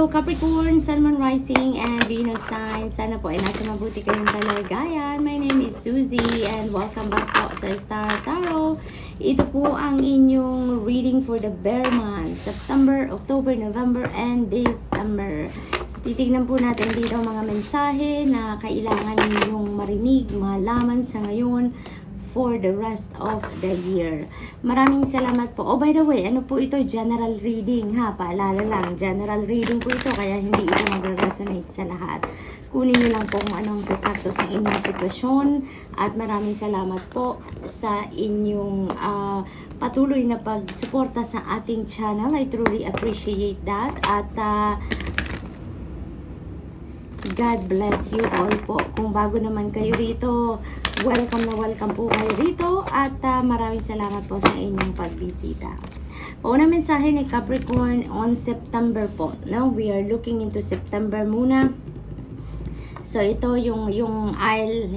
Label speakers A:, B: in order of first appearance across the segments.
A: Hello Capricorn, Sun, Moon, Rising, and Venus sign. Sana po ay nasa mabuti kayong kalagayan. My name is Suzy and welcome back po sa Star Tarot. Ito po ang inyong reading for the bear month, September, October, November, and December. So titignan po natin dito mga mensahe na kailangan ninyong marinig, malaman sa ngayon for the rest of the year. Maraming salamat po. Oh, by the way, ano po ito? General reading, ha? Paalala lang, general reading po ito, kaya hindi ito mag-resonate sa lahat. Kunin niyo lang po kung anong sasakto sa inyong sitwasyon at maraming salamat po sa inyong patuloy na pagsuporta sa ating channel. I truly appreciate that at God bless you all po. Kung bago naman kayo rito, welcome na welcome po kayo rito at maraming salamat po sa inyong pagbisita. Paunang mensahe ni Capricorn on September po. No, we are looking into September muna. So ito yung aisle,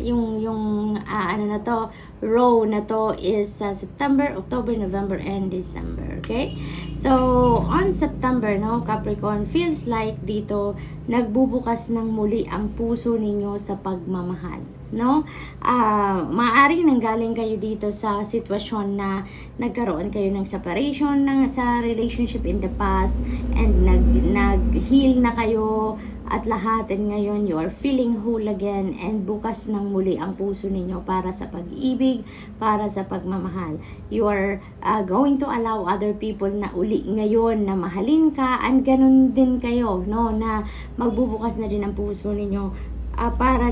A: ano na to, row na to is September, October, November, and December. Okay? So on September, no, Capricorn, feels like dito nagbubukas ng muli ang puso ninyo sa pagmamahal. No? Maaring nanggaling kayo dito sa sitwasyon na nagkaroon kayo ng separation sa relationship in the past and nag-heal na kayo at lahat, and ngayon you are feeling whole again and bukas ng muli ang puso ninyo para sa pag-ibig, para sa pagmamahal. You are going to allow other people na uli ngayon na mahalin ka, and ganun din kayo, no, na magbubukas na din ang puso ninyo para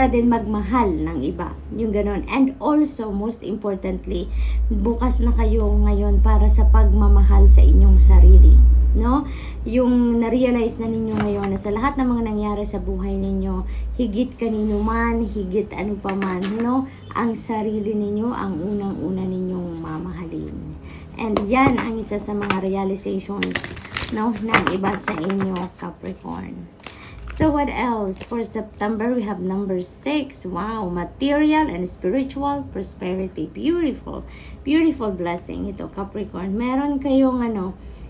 A: din magmahal ng iba, yung ganon. And also, most importantly, bukas na kayo ngayon para sa pagmamahal sa inyong sarili, no? Yung na-realize na ninyo ngayon na sa lahat ng mga nangyari sa buhay ninyo, higit kanino man, higit ano pa man, no, ang sarili ninyo ang unang-una ninyong mamahalin. And yan ang isa sa mga realizations, no, ng iba sa inyo, Capricorn. So what else? For September, we have number 6. Wow, material and spiritual prosperity. Beautiful. Beautiful blessing ito, Capricorn. Meron kayong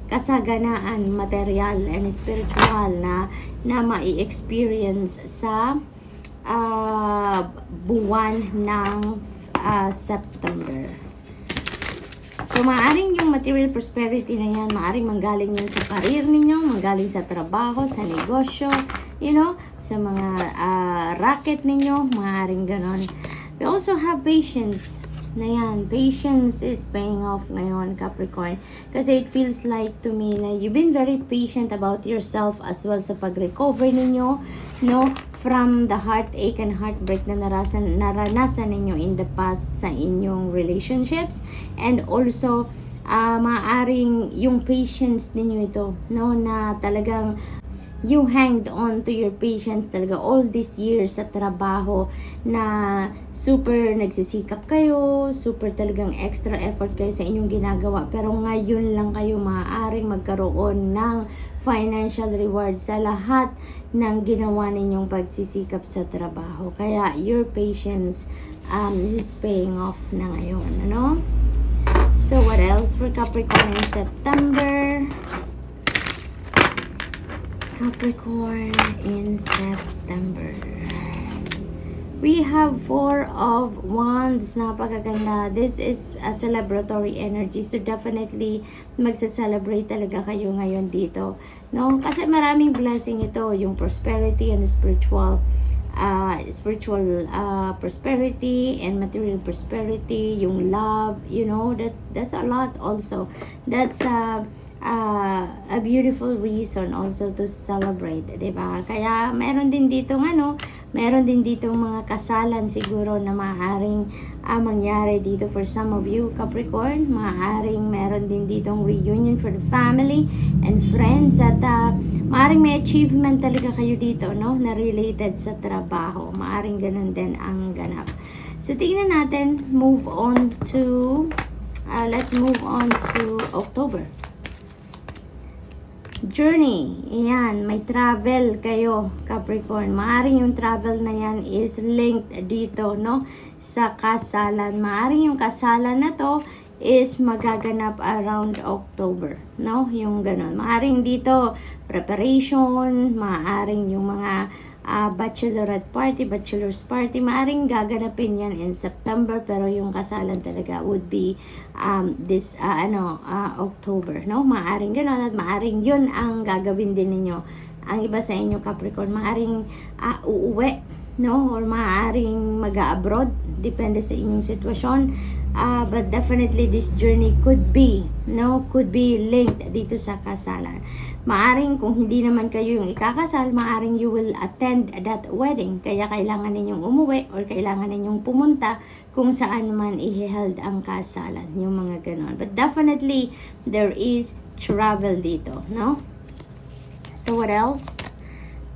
A: kasaganaan, material and spiritual na mai-experience sa buwan ng September. So, maaring yung material prosperity na yan, maaring manggaling yan sa career ninyo, manggaling sa trabaho, sa negosyo, you know, sa mga racket ninyo, maaring ganon. We also have patience na yan. Patience is paying off ngayon, Capricorn. Kasi it feels like to me na you've been very patient about yourself as well sa pag-recover ninyo, no, from the heartache and heartbreak na naranasan ninyo in the past sa inyong relationships. And also, maaring yung patience ninyo ito, no, na talagang you hanged on to your patience talaga all these years sa trabaho na super nagsisikap kayo, super talagang extra effort kayo sa inyong ginagawa, pero ngayon lang kayo maaaring magkaroon ng financial reward sa lahat ng ginawa ninyong pagsisikap sa trabaho. Kaya your patience is paying off na ngayon, ano? So what else for Capricorn in September? Capricorn in September. We have 4 of Wands. Napakaganda. This is a celebratory energy. So definitely magsa-celebrate talaga kayo ngayon dito, no? Kasi maraming blessing ito, yung prosperity and spiritual prosperity and material prosperity, yung love, you know, that's a lot also. That's a beautiful reason also to celebrate, diba? Kaya meron din dito mga kasalan siguro na maaaring mangyari dito for some of you, Capricorn. Maaaring meron din ditong reunion for the family and friends, at maaaring may achievement talaga kayo dito, no, na related sa trabaho. Maaaring ganun din ang ganap. So tingnan natin, let's move on to October. Journey, yan, may travel kayo, Capricorn. Maaring yung travel na yan is linked dito, no, sa kasalan. Maaring yung kasalan na to is magaganap around October, no? Yung ganun. Maaring dito, preparation, maaring yung mga bachelorette party, bachelor's party, maaring gaganapin yan in September, pero yung kasalan talaga would be October, no? Maaring ganun, at maaring yun ang gagawin din ninyo. Ang iba sa inyo Capricorn, maaring uuwi, no? Or maaring mag-abroad, depende sa inyong sitwasyon. But definitely this journey could be linked dito sa kasalan. Maaring kung hindi naman kayo yung ikakasal, maaring you will attend that wedding. Kaya kailangan ninyong umuwi or kailangan ninyong pumunta kung saan man i-held ang kasalan. Yung mga ganon. But definitely, there is travel dito, no? So what else?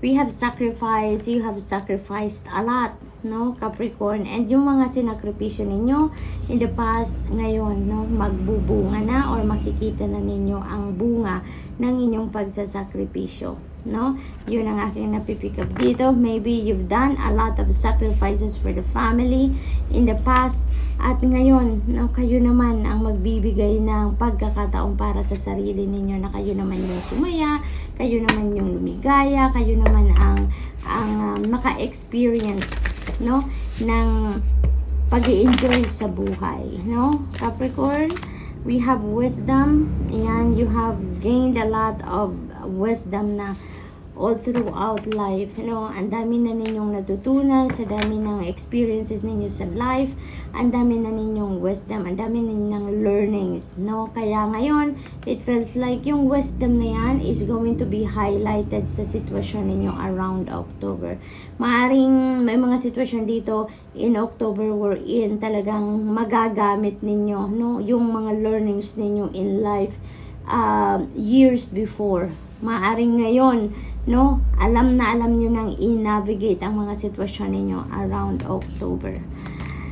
A: We have sacrificed, you have sacrificed a lot, no, Capricorn, and yung mga sinakripisyo ninyo in the past, ngayon, no, magbubunga na or makikita na ninyo ang bunga ng inyong pagsasakripisyo, no? Yun ang aking napipick up dito. Maybe you've done a lot of sacrifices for the family in the past, at ngayon, no, kayo naman ang magbibigay ng pagkakataon para sa sarili ninyo, na kayo naman yung sumaya, kayo naman yung lumigaya, kayo naman ang maka-experience, no, ng pag-i-enjoy sa buhay, no, Capricorn. We have wisdom, and you have gained a lot of wisdom na all throughout life, ang dami na ninyong natutunan, sa dami ng experiences ninyo sa life, ang dami na ninyong wisdom, ang dami na ninyong learnings, kaya ngayon, it feels like yung wisdom na yan is going to be highlighted sa sitwasyon ninyo around October. Maaring may mga sitwasyon dito in October wherein talagang magagamit ninyo, yung mga learnings ninyo in life years before. Maaring ngayon, alam nyo nang i-navigate ang mga sitwasyon ninyo around October.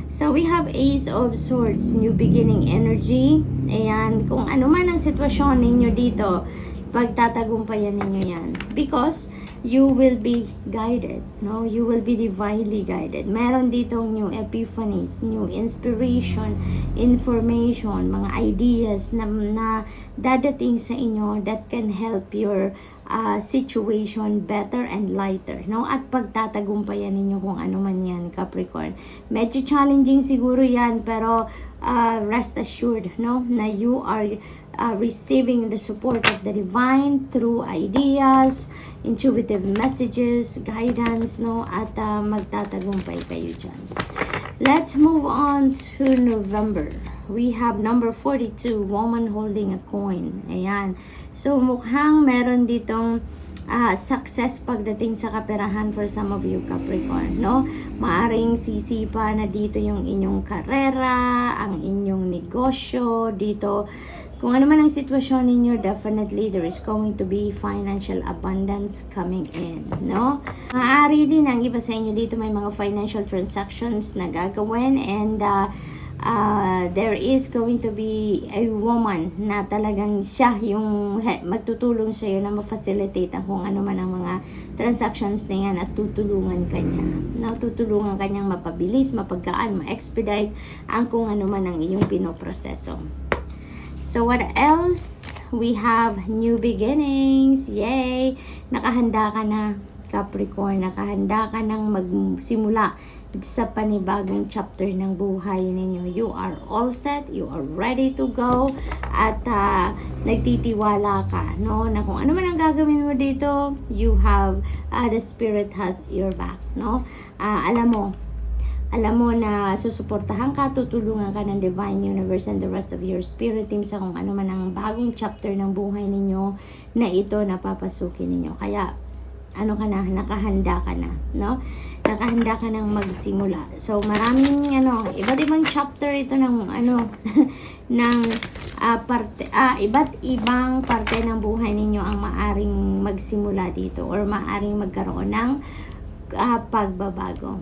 A: So, we have Ace of Swords, new beginning energy. Ayan, kung ano man ang sitwasyon ninyo dito, pagtatagumpayan ninyo yan. Because, you will be guided, You will be divinely guided. Meron ditong new epiphanies, new inspiration, information, mga ideas na dadating sa inyo that can help your situation better and lighter, At pagtatagumpayan ninyo kung ano man yan, Capricorn. Medyo challenging siguro yan, pero rest assured, na you are receiving the support of the divine through ideas, intuitive messages, guidance, at magtatagumpay kayo dyan. Let's move on to November. We have number 42, woman holding a coin. Ayan. So, mukhang meron ditong success pagdating sa kaperahan for some of you, Capricorn, Maaring sisipa na dito yung inyong karera, ang inyong negosyo, dito. Kung ano man ang sitwasyon ninyo, definitely there is going to be financial abundance coming in, Maaari din ang iba sa inyo dito may mga financial transactions na gagawin, and there is going to be a woman na talagang siya yung magtutulong sa iyo na ma-facilitate ang kung ano man ang mga transactions na yan, at tutulungan kanya. Tutulungan kanyang mapabilis, mapagkaan, ma-expedite ang kung ano man ang iyong pinoproseso. So what else? We have new beginnings. Yay! Nakahanda ka na, Capricorn. Nakahanda ka nang magsimula sa panibagong chapter ng buhay ninyo. You are all set. You are ready to go. At nagtitiwala ka, na kung ano man ang gagawin mo dito, you have, the Spirit has your back, alam mo na susuportahan ka, tutulungan ka ng Divine Universe and the rest of your spirit team sa kung ano man ang bagong chapter ng buhay ninyo na ito na papasukin ninyo. Kaya, nakahanda ka na, Nakahanda ka nang magsimula. So, maraming, iba't ibang chapter ito ng, ng iba't ibang parte ng buhay ninyo ang maaring magsimula dito or maaring magkaroon ng pagbabago,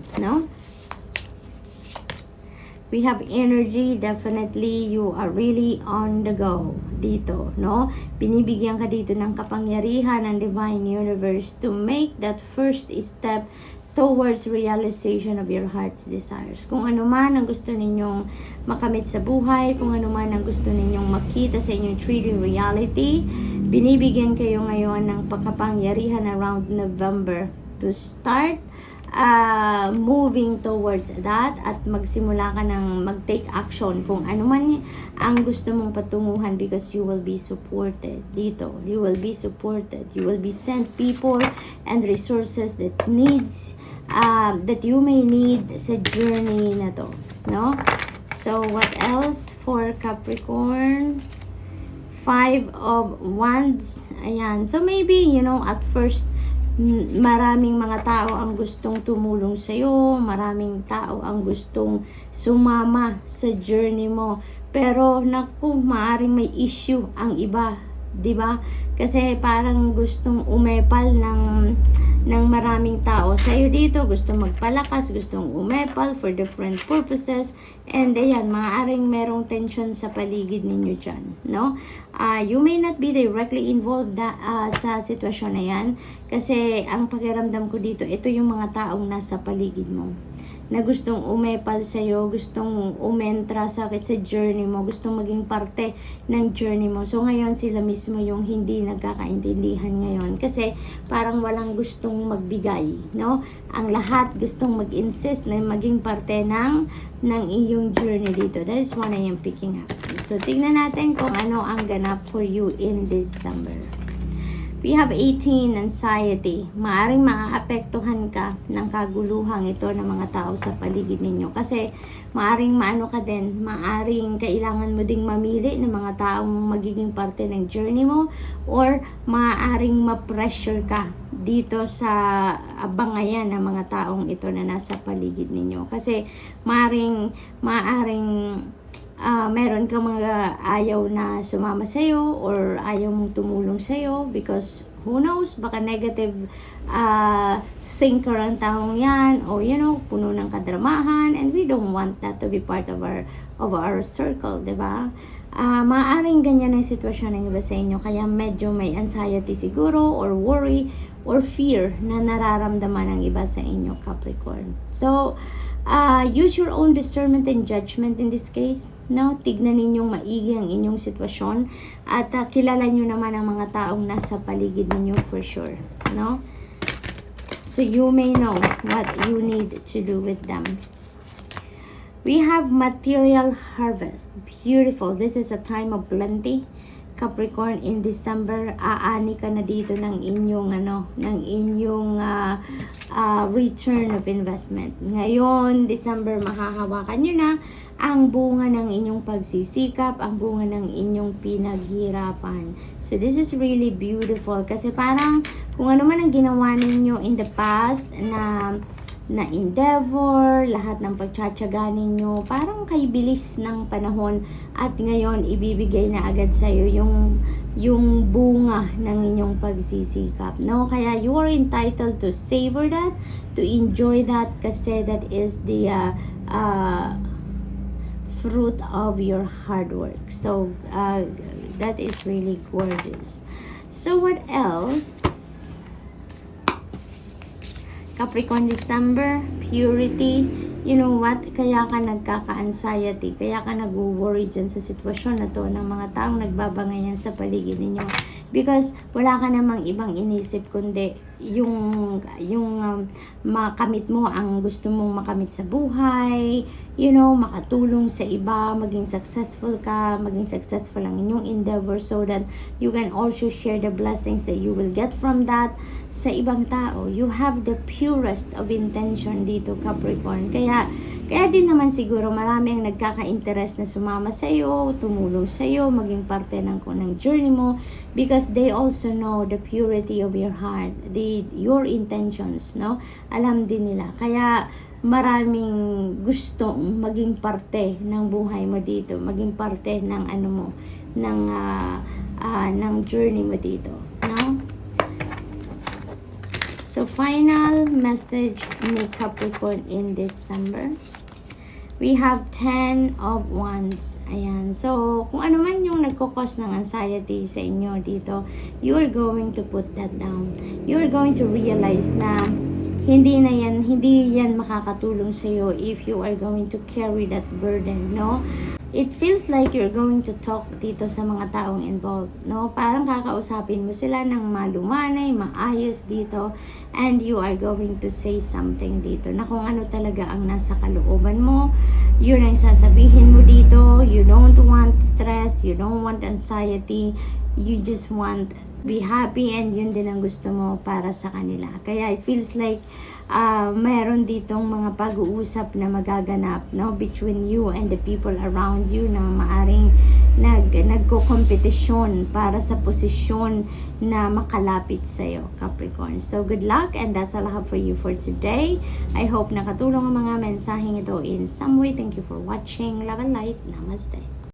A: We have energy, definitely you are really on the go dito, Binibigyan ka dito ng kapangyarihan ng Divine Universe to make that first step towards realization of your heart's desires. Kung ano man ang gusto ninyong makamit sa buhay, kung ano man ang gusto ninyong makita sa inyong 3D reality, binibigyan kayo ngayon ng pagkapangyarihan around November to start moving towards that at magsimula ka ng mag-take action kung ano man ang gusto mong patunguhan, because you will be supported dito. You will be supported. You will be sent people and resources that needs that you may need sa journey na to, no? So what else for Capricorn? 5 of Wands. Ayan. So maybe, you know, at first maraming mga tao ang gustong tumulong sa iyo, maraming tao ang gustong sumama sa journey mo. Pero naku, maaring may issue ang iba, 'di ba? Kasi parang gustong umepal ng maraming tao sa iyo dito, gusto magpalakas, gustong umepal for different purposes, and ayan, maaaring merong tension sa paligid ninyo dyan, no? You may not be directly involved sa sitwasyon na yan, kasi ang pakiramdam ko dito, ito yung mga taong nasa paligid mo na gustong umepal sa'yo, gustong umentra sa journey mo, gustong maging parte ng journey mo. So ngayon sila mismo yung hindi nagkakaintindihan ngayon, kasi parang walang gustong magbigay, no? Ang lahat gustong mag-insist na maging parte ng iyong journey dito. That is what I am picking up. So tignan natin kung ano ang ganap for you in December. We have 18, anxiety. Maaring maaapektuhan ka ng kaguluhang ito ng mga tao sa paligid ninyo. Kasi maaring maano ka din, maaring kailangan mo ding mamili ng mga taong magiging parte ng journey mo, or maaring ma-pressure ka dito sa bangayan ng mga taong ito na nasa paligid ninyo. Kasi maaring meron ka mga ayaw na sumama sa'yo or ayaw mong tumulong sa'yo because who knows, baka negative thinker ang taong yan, o you know, puno ng kadramahan, and we don't want that to be part of our circle, diba? Maaaring ganyan ang sitwasyon ng iba sa inyo, kaya medyo may anxiety siguro or worry or fear na nararamdaman ng iba sa inyo, Capricorn. So use your own discernment and judgment in this case, no? Tignan ninyong maigi ang inyong sitwasyon at kilala nyo naman ang mga taong nasa paligid ninyo for sure, no? So you may know what you need to do with them. We have material harvest. Beautiful. This is a time of plenty. Capricorn, in December, aani ka na dito ng inyong return of investment. Ngayon, December, mahahawakan nyo na ang bunga ng inyong pagsisikap, ang bunga ng inyong pinaghirapan. So, this is really beautiful. Kasi parang, kung ano man ang ginawa ninyo in the past na endeavor, lahat ng pagtsatsaga ninyo, parang kay bilis ng panahon at ngayon ibibigay na agad sa iyo yung bunga ng inyong pagsisikap, no? Kaya you are entitled to savor that, to enjoy that, kasi that is the fruit of your hard work. So that is really gorgeous. So what else? Capricorn, December, purity. You know what? Kaya ka nagkaka-anxiety, kaya ka nag-worry dyan sa sitwasyon na to ng mga taong nagbabangayan sa paligid ninyo. Because wala ka namang ibang inisip kundi yung makamit mo ang gusto mong makamit sa buhay, you know, makatulong sa iba, maging successful ka, maging successful ang inyong endeavor, so that you can also share the blessings that you will get from that sa ibang tao. You have the purest of intention dito, Capricorn. Kaya din naman siguro marami ang nagkaka-interest na sumama sa iyo, tumulong sa iyo, maging parte ng journey mo, because they also know the purity of your heart, your intentions, no? Alam din nila. Kaya maraming gustong maging parte ng buhay mo dito, maging parte ng ng journey mo dito, no? So final message ni Capricorn in December. We have 10 of Wands. Ayan. So, kung ano man yung nagkukos ng anxiety sa inyo dito, you are going to put that down. You are going to realize na hindi yan makakatulong sa iyo if you are going to carry that burden, no? It feels like you're going to talk dito sa mga taong involved, no? Parang kakausapin mo sila ng malumanay, maayos dito, and you are going to say something dito na kung ano talaga ang nasa kalooban mo. Yun ang sasabihin mo dito. You don't want stress, you don't want anxiety, you just want be happy, and yun din ang gusto mo para sa kanila. Kaya it feels like mayroon ditong mga pag-uusap na magaganap, no, between you and the people around you na maaring nagko-kompetisyon para sa posisyon na makalapit sa'yo, Capricorn. So good luck, and that's all I have for you for today. I hope nakatulong ang mga mensaheng ito in some way. Thank you for watching. Love and light. Namaste.